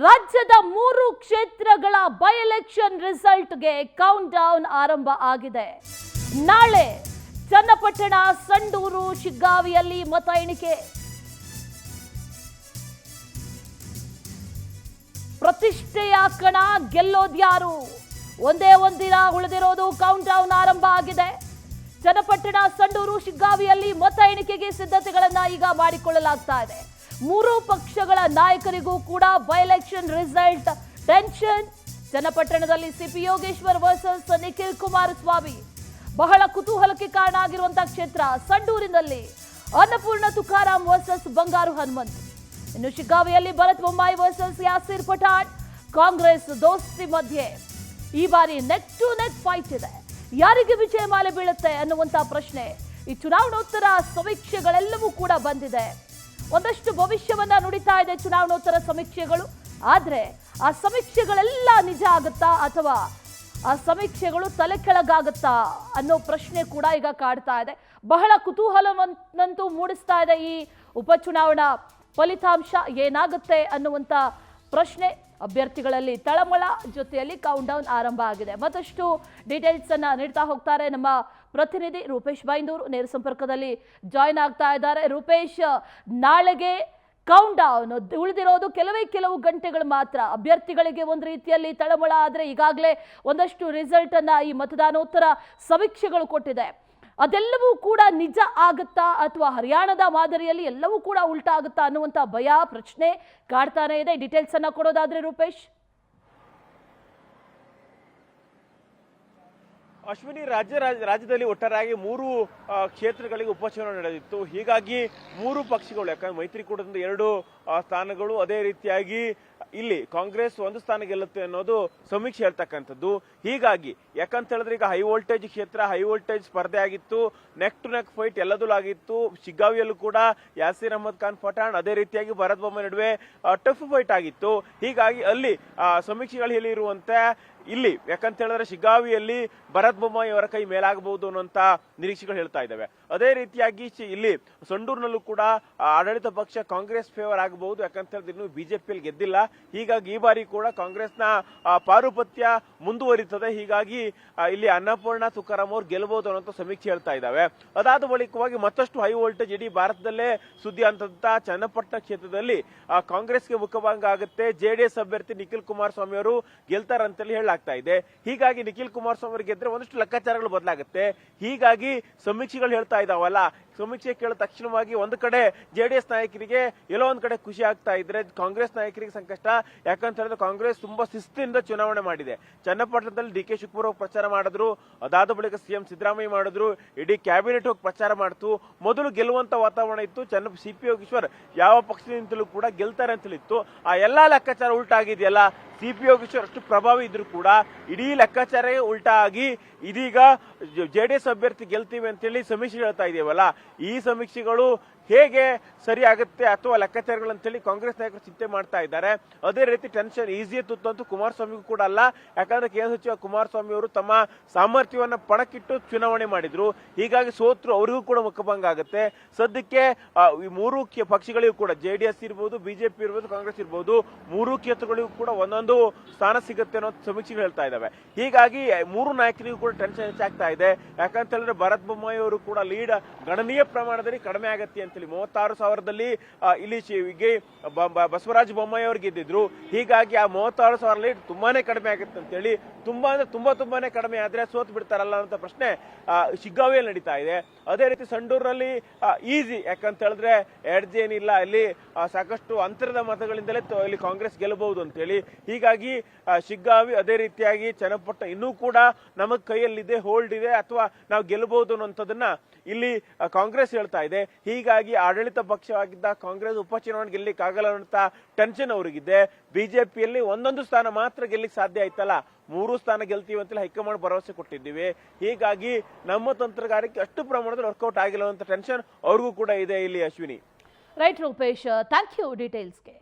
ರಾಜ್ಯದ 3 ಕ್ಷೇತ್ರಗಳ by election ರಿಸಲ್ಟ್ಗೆ count down ಆರಂಭ ಆಗಿದೆ. ನಾಳೆ ಚನ್ನಪಟ್ಟಣ, ಸಂಡೂರು, ಶಿಗ್ಗಾವಿಯಲ್ಲಿ ಮತ ಎಣಿಕೆ. ಪ್ರತಿಷ್ಠೆಯ ಕಣ ಗೆಲ್ಲೋದ್ಯಾರು? ಒಂದೇ ಒಂದಿನ ಉಳಿದಿರೋದು. ಕೌಂಟ್ ಡೌನ್ ಆರಂಭ ಆಗಿದೆ. ಚನ್ನಪಟ್ಟಣ, ಸಂಡೂರು, ಶಿಗ್ಗಾವಿಯಲ್ಲಿ ಮತ ಎಣಿಕೆಗೆ ಸಿದ್ಧತೆಗಳನ್ನ ಈಗ ಮಾಡಿಕೊಳ್ಳಲಾಗ್ತಾ ಇದೆ. 3 ಪಕ್ಷಗಳ ನಾಯಕರಿಗೂ ಕೂಡ ಬೈ ಎಲೆಕ್ಷನ್ ರಿಸಲ್ಟ್ ಟೆನ್ಷನ್. ಚನ್ನಪಟ್ಟಣದಲ್ಲಿ ಸಿಪಿ ಯೋಗೇಶ್ವರ್ ವರ್ಸಸ್ ನಿಖಿಲ್ ಕುಮಾರಸ್ವಾಮಿ ಬಹಳ ಕುತೂಹಲಕ್ಕೆ ಕಾರಣ ಆಗಿರುವಂತಹ ಕ್ಷೇತ್ರ. ಸಂಡೂರಿನಲ್ಲಿ ಅನ್ನಪೂರ್ಣ ತುಕಾರಾಂ ವರ್ಸಸ್ ಬಂಗಾರು ಹನುಮಂತ್. ಇನ್ನು ಶಿಗ್ಗಾವಿಯಲ್ಲಿ ಭರತ್ ಬೊಮ್ಮಾಯಿ ವರ್ಸಸ್ ಯಾಸಿರ್ ಪಠಾಣ್. ಕಾಂಗ್ರೆಸ್ ದೋಸ್ತಿ ಮಧ್ಯೆ ಈ ಬಾರಿ ನೆಕ್ ಟು ನೆಕ್ ಫೈಟ್ ಇದೆ. ಯಾರಿಗೆ ವಿಜಯ ಮಾಲೆ ಬೀಳುತ್ತೆ ಅನ್ನುವಂತ ಪ್ರಶ್ನೆ. ಈ ಚುನಾವಣೋತ್ತರ ಸಮೀಕ್ಷೆಗಳೆಲ್ಲವೂ ಕೂಡ ಬಂದಿದೆ. ಒಂದಷ್ಟು ಭವಿಷ್ಯವನ್ನ ನುಡಿತಾ ಇದೆ ಚುನಾವಣೋತ್ತರ ಸಮೀಕ್ಷೆಗಳು. ಆದ್ರೆ ಆ ಸಮೀಕ್ಷೆಗಳೆಲ್ಲ ನಿಜ ಆಗುತ್ತಾ ಅಥವಾ ಆ ಸಮೀಕ್ಷೆಗಳು ತಲೆ ಕೆಳಗಾಗುತ್ತಾ ಅನ್ನೋ ಪ್ರಶ್ನೆ ಕೂಡ ಈಗ ಕಾಡ್ತಾ ಇದೆ. ಬಹಳ ಕುತೂಹಲವನ್ನಂತೂ ಮೂಡಿಸ್ತಾ ಇದೆ ಈ ಉಪಚುನಾವಣಾ ಫಲಿತಾಂಶ. ಏನಾಗುತ್ತೆ ಅನ್ನುವಂತ ಪ್ರಶ್ನೆ. ಅಭ್ಯರ್ಥಿಗಳಲ್ಲಿ ತಳಮಳ, ಜೊತೆಯಲ್ಲಿ ಕೌಂಟ್ ಡೌನ್ ಆರಂಭ ಆಗಿದೆ. ಮತ್ತಷ್ಟು ಡೀಟೇಲ್ಸ್ ಅನ್ನ ನೀಡ್ತಾ ಹೋಗ್ತಾರೆ ನಮ್ಮ ಪ್ರತಿನಿಧಿ ರೂಪೇಶ್ ಬೈಂದೂರು. ನೇರ ಸಂಪರ್ಕದಲ್ಲಿ ಜಾಯಿನ್ ಆಗ್ತಾ ಇದ್ದಾರೆ. ರೂಪೇಶ್, ನಾಳೆಗೆ ಕೌಂಟ್ ಡೌನ್ ಉಳಿದಿರೋದು ಕೆಲವು ಗಂಟೆಗಳು ಮಾತ್ರ. ಅಭ್ಯರ್ಥಿಗಳಿಗೆ ಒಂದು ರೀತಿಯಲ್ಲಿ ತಳಮಳ ಆದರೆ ಈಗಾಗಲೇ ಒಂದಷ್ಟು ರಿಸಲ್ಟ್ ಅನ್ನ ಈ ಮತದಾನೋತ್ತರ ಸಮೀಕ್ಷೆಗಳು ಕೊಟ್ಟಿದೆ. ಅದೆಲ್ಲವೂ ಕೂಡ ನಿಜ ಆಗುತ್ತಾ ಅಥವಾ ಹರಿಯಾಣದ ಮಾದರಿಯಲ್ಲಿ ಎಲ್ಲವೂ ಕೂಡ ಉಲ್ಟಾ ಆಗುತ್ತಾ ಅನ್ನುವಂಥ ಭಯ, ಪ್ರಶ್ನೆ ಕಾಡ್ತಾನೆ ಇದೆ. ಡೀಟೇಲ್ಸ್ ಅನ್ನ ಕೊಡೋದಾದ್ರೆ ರೂಪೇಶ್. ಅಶ್ವಿನಿ, ರಾಜ್ಯದಲ್ಲಿ ಒಟ್ಟಾರೆಯಾಗಿ 3 ಕ್ಷೇತ್ರಗಳಿಗೆ ಉಪಚುನಾವಣೆ ನಡೆದಿತ್ತು. ಹೀಗಾಗಿ 3 ಪಕ್ಷಗಳು, ಯಾಕಂದ್ರೆ ಮೈತ್ರಿಕೂಟದಿಂದ 2 ಸ್ಥಾನಗಳು, ಅದೇ ರೀತಿಯಾಗಿ ಇಲ್ಲಿ ಕಾಂಗ್ರೆಸ್ 1 ಸ್ಥಾನ ಗೆಲ್ಲುತ್ತೆ ಅನ್ನೋದು ಸಮೀಕ್ಷೆ ಹೇಳ್ತಕ್ಕಂಥದ್ದು. ಹೀಗಾಗಿ ಯಾಕಂತ ಹೇಳಿದ್ರೆ ಈಗ ಹೈ ವೋಲ್ಟೇಜ್ ಕ್ಷೇತ್ರ, ಹೈ ವೋಲ್ಟೇಜ್ ಸ್ಪರ್ಧೆ ಆಗಿತ್ತು, ನೆಕ್ ಟು ನೆಕ್ ಫೈಟ್ ಎಲ್ಲದೂ ಆಗಿತ್ತು. ಶಿಗ್ಗಾವಿಯಲ್ಲೂ ಕೂಡ ಯಾಸಿರ್ ಅಹಮದ್ ಖಾನ್ ಪಠಾಣ್, ಅದೇ ರೀತಿಯಾಗಿ ಭರತ್ ಬೊಮ್ಮಾಯಿ ನಡುವೆ ಟಫ್ ಫೈಟ್ ಆಗಿತ್ತು. ಹೀಗಾಗಿ ಅಲ್ಲಿ ಸಮೀಕ್ಷೆಗಳು ಹೇಳಿರುವಂತೆ ಇಲ್ಲಿ ಯಾಕಂತ ಹೇಳಿದ್ರೆ ಶಿಗ್ಗಾವಿಯಲ್ಲಿ ಭರತ್ ಬೊಮ್ಮಾಯಿ ಅವರ ಕೈ ಮೇಲಾಗಬಹುದು ಅನ್ನುವಂತ ನಿರೀಕ್ಷೆಗಳು ಹೇಳ್ತಾ ಇದ್ದಾವೆ. ಅದೇ ರೀತಿಯಾಗಿ ಇಲ್ಲಿ ಸಂಡೂರಿನಲ್ಲೂ ಕೂಡ ಆಡಳಿತ ಪಕ್ಷ ಕಾಂಗ್ರೆಸ್ ಫೇವರ್ ಆಗಬಹುದು. ಯಾಕಂತ ಹೇಳಿದ್ರೆ ಇನ್ನು ಬಿಜೆಪಿಯಲ್ಲಿ ಗೆದ್ದಿಲ್ಲ. ಹೀಗಾಗಿ ಈ ಬಾರಿ ಕೂಡ ಕಾಂಗ್ರೆಸ್ನ ಪಾರುಪತ್ಯ ಮುಂದುವರಿತದೆ. ಹೀಗಾಗಿ ಇಲ್ಲಿ ಅನ್ನಪೂರ್ಣ ತುಕಾರಾಂ ಅವರು ಗೆಲ್ಲಬಹುದು ಅನ್ನೋ ಸಮೀಕ್ಷೆ ಹೇಳ್ತಾ ಇದ್ದಾವೆ. ಅದಾದ ಬಳಿಕವಾಗಿ ಮತ್ತಷ್ಟು ಹೈ ವೋಲ್ಟೇಜ್ ಇಡೀ ಭಾರತದಲ್ಲೇ ಸುದ್ದಿ ಅಂತ ಚನ್ನಪಟ್ಟಣ ಕ್ಷೇತ್ರದಲ್ಲಿ ಕಾಂಗ್ರೆಸ್ಗೆ ಮುಖಭಂಗ ಆಗುತ್ತೆ. ಜೆಡಿಎಸ್ ಅಭ್ಯರ್ಥಿ ನಿಖಿಲ್ ಕುಮಾರಸ್ವಾಮಿ ಅವರು ಗೆಲ್ತಾರಂತೇಳಿ ಹೇಳಲಾಗ್ತಾ ಇದೆ. ಹೀಗಾಗಿ ನಿಖಿಲ್ ಕುಮಾರಸ್ವಾಮಿ ಅವರು ಗೆದ್ರೆ ಒಂದಷ್ಟು ಲೆಕ್ಕಾಚಾರಗಳು ಬದಲಾಗುತ್ತೆ. ಹೀಗಾಗಿ ಸಮೀಕ್ಷೆಗಳು ಹೇಳ್ತಾ ಇದಾವಲ್ಲ, ಸಮೀಕ್ಷೆ ಕೇಳಿದ ತಕ್ಷಣವಾಗಿ ಒಂದು ಕಡೆ ಜೆಡಿಎಸ್ ನಾಯಕರಿಗೆ ಎಲ್ಲೋ ಒಂದ್ ಕಡೆ ಖುಷಿ ಆಗ್ತಾ ಇದ್ರೆ ಕಾಂಗ್ರೆಸ್ ನಾಯಕರಿಗೆ ಸಂಕಷ್ಟ. ಯಾಕಂತ ಹೇಳಿದ್ರೆ ಕಾಂಗ್ರೆಸ್ ತುಂಬಾ ಶಿಸ್ತಿನಿಂದ ಚುನಾವಣೆ ಮಾಡಿದೆ. ಚನ್ನಪಟ್ಟಣದಲ್ಲಿ ಡಿ ಕೆ ಶಿವಕುಮಾರ್ ಹೋಗಿ ಪ್ರಚಾರ ಮಾಡಿದ್ರು. ಅದಾದ ಬಳಿಕ ಸಿಎಂ ಸಿದ್ದರಾಮಯ್ಯ ಮಾಡಿದ್ರು. ಇಡೀ ಕ್ಯಾಬಿನೆಟ್ ಹೋಗಿ ಪ್ರಚಾರ ಮಾಡ್ತು. ಮೊದಲು ಗೆಲ್ಲುವಂತ ವಾತಾವರಣ ಇತ್ತು. ಸಿಪಿ ಯೋಗೇಶ್ವರ್ ಯಾವ ಪಕ್ಷದಿಂದಲೂ ಕೂಡ ಗೆಲ್ತಾರೆ ಅಂತಲಿತ್ತು. ಆ ಎಲ್ಲಾ ಲೆಕ್ಕಾಚಾರ ಉಲ್ಟಾ ಆಗಿದೆಯಲ್ಲ. ಸಿಪಿ ಯೋಗೇಶ್ವರ್ ಅಷ್ಟು ಪ್ರಭಾವಿ ಇದ್ರು ಕೂಡ ಇಡೀ ಲೆಕ್ಕಾಚಾರ ಉಲ್ಟಾ ಆಗಿ ಇದೀಗ ಜೆಡಿಎಸ್ ಅಭ್ಯರ್ಥಿ ಗೆಲ್ತೀವಿ ಅಂತೇಳಿ ಸಮೀಕ್ಷೆ ಹೇಳ್ತಾ ಇದೆಯವಲ್ಲ, ಈ ಸಮೀಕ್ಷೆಗಳು ಹೇಗೆ ಸರಿ ಆಗುತ್ತೆ ಅಥವಾ ಲೆಕ್ಕಾಚಾರಗಳಂತೇಳಿ ಕಾಂಗ್ರೆಸ್ ನಾಯಕರು ಚಿಂತೆ ಮಾಡ್ತಾ ಇದ್ದಾರೆ. ಅದೇ ರೀತಿ ಟೆನ್ಷನ್ ಈಸಿಯ ತುತ್ತಂತೂ ಕುಮಾರಸ್ವಾಮಿಗೂ ಕೂಡ ಅಲ್ಲ. ಯಾಕಂದ್ರೆ ಕೇಂದ್ರ ಸಚಿವ ಕುಮಾರಸ್ವಾಮಿ ಅವರು ತಮ್ಮ ಸಾಮರ್ಥ್ಯವನ್ನ ಪಣಕ್ಕಿಟ್ಟು ಚುನಾವಣೆ ಮಾಡಿದ್ರು. ಹೀಗಾಗಿ ಸೋತ್ರು, ಅವರಿಗೂ ಕೂಡ ಮುಖಭಂಗ ಆಗುತ್ತೆ. ಸದ್ಯಕ್ಕೆ ಈ 3 ಪಕ್ಷಗಳಿಗೂ ಕೂಡ ಜೆಡಿಎಸ್ ಇರ್ಬೋದು, ಬಿಜೆಪಿ ಇರ್ಬೋದು, ಕಾಂಗ್ರೆಸ್ ಇರ್ಬೋದು, 3 ಕ್ಷೇತ್ರಗಳಿಗೂ ಕೂಡ ಒಂದೊಂದು ಸ್ಥಾನ ಸಿಗುತ್ತೆ ಅನ್ನೋ ಸಮೀಕ್ಷೆಗಳು ಹೇಳ್ತಾ ಇದ್ದಾವೆ. ಹೀಗಾಗಿ 3 ನಾಯಕರಿಗೂ ಕೂಡ ಟೆನ್ಷನ್ ಹೆಚ್ಚಾಗ್ತಾ ಇದೆ. ಯಾಕಂತ ಹೇಳಿದ್ರೆ ಭರತ್ ಬೊಮ್ಮಾಯಿ ಅವರು ಕೂಡ ಲೀಡ್ ಗಣನೀಯ ಪ್ರಮಾಣದಲ್ಲಿ ಕಡಿಮೆ ಆಗತ್ತೆ ಅಂತ 36,000ದಲ್ಲಿ ಇಲ್ಲಿ ಬಸವರಾಜ ಬೊಮ್ಮಾಯಿ ಅವರು ಗೆದ್ದಿದ್ರು. ಹೀಗಾಗಿ ಆ 36,000 ಲೀಡ್ ತುಂಬಾನೇ ಕಡಿಮೆ ಆಗುತ್ತೆ ಅಂತ ಹೇಳಿ, ತುಂಬಾನೇ ಕಡಿಮೆ ಆದ್ರೆ ಸೋತ್ ಬಿಡ್ತಾರಲ್ಲ ಅಂತ ಪ್ರಶ್ನೆ ಶಿಗ್ಗಾವಿಯಲ್ಲಿ ನಡೀತಾ ಇದೆ. ಅದೇ ರೀತಿ ಸಂಡೂರಿನಲ್ಲಿ ಈಸಿ, ಯಾಕಂತ ಹೇಳಿದ್ರೆ ಎಡ್ಜ್ ಏನಿಲ್ಲ, ಇಲ್ಲಿ ಸಾಕಷ್ಟು ಅಂತರದ ಮತಗಳಿಂದಲೇ ಇಲ್ಲಿ ಕಾಂಗ್ರೆಸ್ ಗೆಲ್ಲಬಹುದು ಅಂತ ಹೇಳಿ. ಹೀಗಾಗಿ ಶಿಗ್ಗಾವಿ, ಅದೇ ರೀತಿಯಾಗಿ ಚನ್ನಪಟ್ಟಣ ಇನ್ನೂ ಕೂಡ ನಮಗ್ ಕೈಯಲ್ಲಿದೆ, ಹೋಲ್ಡ್ ಇದೆ ಅಥವಾ ನಾವು ಗೆಲ್ಲಬಹುದು ಅನ್ನೋಂಥದ್ದನ್ನ ಇಲ್ಲಿ ಕಾಂಗ್ರೆಸ್ ಹೇಳ್ತಾ ಇದೆ. ಹೀಗಾಗಿ ಆಡಳಿತ ಪಕ್ಷವಾಗಿದ್ದ ಕಾಂಗ್ರೆಸ್ ಉಪಚುನಾವಣೆ ಗೆಲ್ಲಿಕ್ ಆಗಲ್ಲ ಅಂತ ಟೆನ್ಷನ್ ಅವರಿಗಿದೆ. ಬಿಜೆಪಿಯಲ್ಲಿ 1 ಸ್ಥಾನ ಮಾತ್ರ ಗೆಲ್ಲಿಕ್ ಸಾಧ್ಯ ಆಯ್ತಲ್ಲ, 3 ಸ್ಥಾನ ಗೆಲ್ತೀವಿ ಅಂತ ಹೈಕಮಾಂಡ್ ಭರವಸೆ ಕೊಟ್ಟಿದ್ದೀವಿ. ಹೀಗಾಗಿ ನಮ್ಮ ತಂತ್ರಗಾರಿಕೆ ಅಷ್ಟು ಪ್ರಮಾಣದಲ್ಲಿ ವರ್ಕೌಟ್ ಆಗಿಲ್ಲ ಅಂತ ಟೆನ್ಷನ್ ಅವ್ರಿಗೂ ಕೂಡ ಇದೆ ಇಲ್ಲಿ. Ashwini. Right Rupesh, thank you ಡೀಟೇಲ್ಸ್ಗೆ.